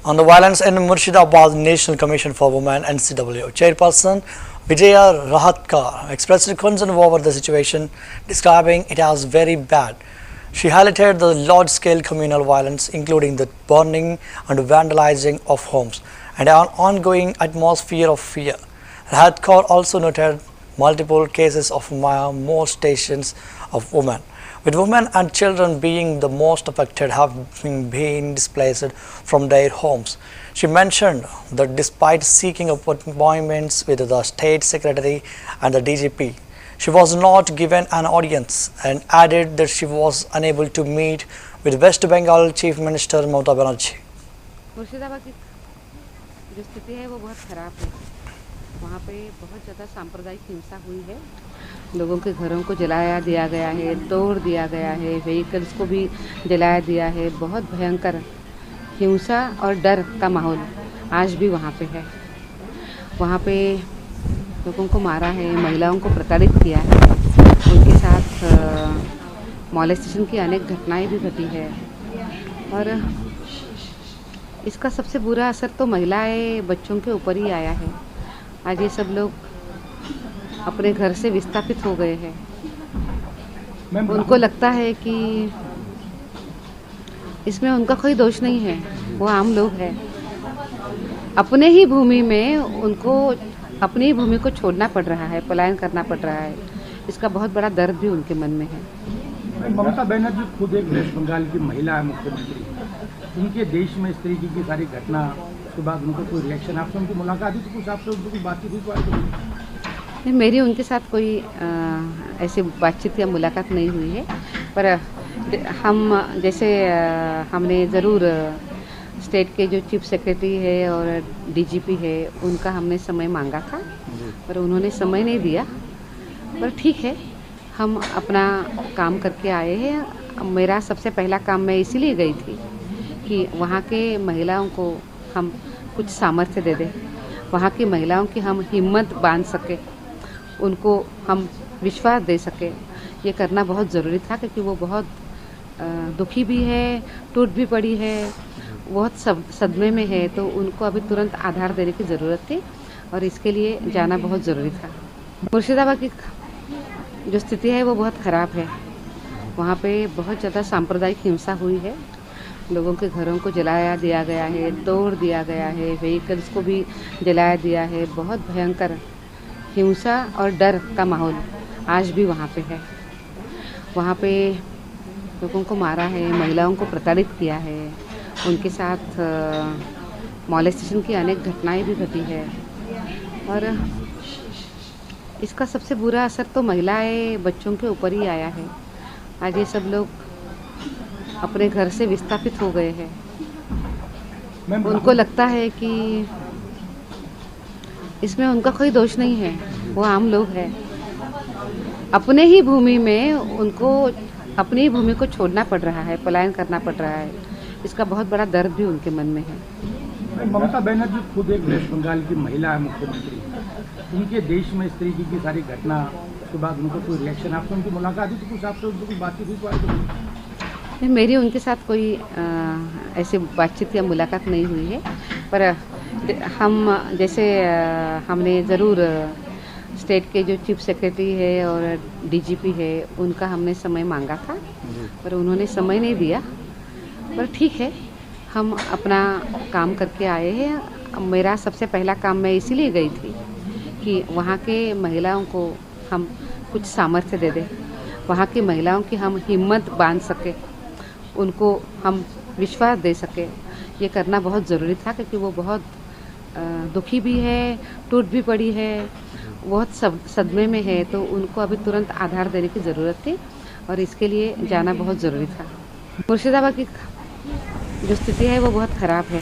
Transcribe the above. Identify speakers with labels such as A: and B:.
A: On the violence in Murshidabad, National Commission for Women NCW chairperson Vijaya Rahatkar expressed concern over the situation, describing it as very bad. She highlighted the large-scale communal violence, including the burning and vandalizing of homes, and an ongoing atmosphere of fear. Rahatkar also noted multiple cases of molestations of women, with women and children being the most affected, having been displaced from their homes. She mentioned that despite seeking appointments with the State Secretary and the DGP, she was not given an audience, and added that she was unable to meet with West Bengal Chief Minister Mamata Banerjee.
B: Murshidabad की जो स्थिति है वो बहुत ख़राब है। वहाँ पे बहुत ज़्यादा सांप्रदायिक हिंसा हुई है। लोगों के घरों को जलाया दिया गया है, तोड़ दिया गया है, व्हीकल्स को भी जलाया दिया है। बहुत भयंकर हिंसा और डर का माहौल आज भी वहाँ पे है। वहाँ पे लोगों को मारा है, महिलाओं को प्रताड़ित किया है, उनके साथ मॉलेस्टेशन की अनेक घटनाएं भी घटी है। और इसका सबसे बुरा असर तो महिलाएं, बच्चों के ऊपर ही आया है। आज ये सब लोग अपने घर से विस्थापित हो गए हैं। उनको लगता है कि इसमें उनका कोई दोष नहीं है, वो आम लोग हैं। अपने ही भूमि में उनको अपनी भूमि को छोड़ना पड़ रहा है, पलायन करना पड़ रहा है। इसका बहुत बड़ा दर्द भी उनके मन में है।
C: ममता बनर्जी खुद एक वेस्ट बंगाल की महिला है, मुख्यमंत्री। उनके देश में इस तरीके की सारी घटना के बाद उनका कोई रिएक्शन, आपसे उनकी मुलाकात हुई तो कुछ आपसे उनकी कोई बातचीत हुई तो?
B: मेरी उनके साथ कोई ऐसी बातचीत या मुलाकात नहीं हुई है, पर हम जैसे हमने ज़रूर स्टेट के जो चीफ सेक्रेटरी है और डीजीपी है उनका हमने समय मांगा था, पर उन्होंने समय नहीं दिया। पर ठीक है, हम अपना काम करके आए हैं। मेरा सबसे पहला काम मैं इसीलिए गई थी कि वहाँ के महिलाओं को हम कुछ सामर्थ्य दे दें, वहाँ की महिलाओं की हम हिम्मत बांध सके, उनको हम विश्वास दे सके। ये करना बहुत ज़रूरी था क्योंकि वो बहुत दुखी भी है, टूट भी पड़ी है, बहुत सदमे में है, तो उनको अभी तुरंत आधार देने की ज़रूरत थी और इसके लिए जाना बहुत ज़रूरी था। मुर्शिदाबाद की जो स्थिति है वो बहुत ख़राब है। वहाँ पे बहुत ज़्यादा सांप्रदायिक हिंसा हुई है। लोगों के घरों को जलाया दिया गया है, तोड़ दिया गया है, व्हीकल्स को भी जलाया दिया है। बहुत भयंकर हिंसा और डर का माहौल आज भी वहाँ पे है। वहाँ पे लोगों को मारा है, महिलाओं को प्रताड़ित किया है, उनके साथ मॉलेस्टेशन की अनेक घटनाएं भी घटी है। और इसका सबसे बुरा असर तो महिलाएं, बच्चों के ऊपर ही आया है। आज ये सब लोग अपने घर से विस्थापित हो गए हैं। उनको लगता है कि इसमें उनका कोई दोष नहीं है, वो आम लोग हैं। अपने ही भूमि में उनको अपनी भूमि को छोड़ना पड़ रहा है, पलायन करना पड़ रहा है। इसका बहुत बड़ा दर्द भी उनके मन में है।
C: ममता बनर्जी खुद एक वेस्ट बंगाल की महिला है, मुख्यमंत्री। उनके देश में इस तरीके की सारी घटना के बाद उनका कोई रिएक्शन, आपसे उनकी मुलाकात हुई तो कुछ आपसे उनकी कोई बातचीत हुई तो?
B: मेरी उनके साथ कोई ऐसी बातचीत या मुलाकात नहीं हुई है, पर हम जैसे हमने ज़रूर स्टेट के जो चीफ सेक्रेटरी है और डीजीपी है उनका हमने समय मांगा था, पर उन्होंने समय नहीं दिया। पर ठीक है, हम अपना काम करके आए हैं। मेरा सबसे पहला काम मैं इसीलिए गई थी कि वहाँ के महिलाओं को हम कुछ सामर्थ्य दे दें, वहाँ की महिलाओं की हम हिम्मत बांध सके, उनको हम विश्वास दे सके। ये करना बहुत ज़रूरी था क्योंकि वो बहुत दुखी भी है, टूट भी पड़ी है, बहुत सदमे में है, तो उनको अभी तुरंत आधार देने की ज़रूरत थी और इसके लिए जाना बहुत ज़रूरी था। मुर्शिदाबाद की जो स्थिति है वो बहुत ख़राब है।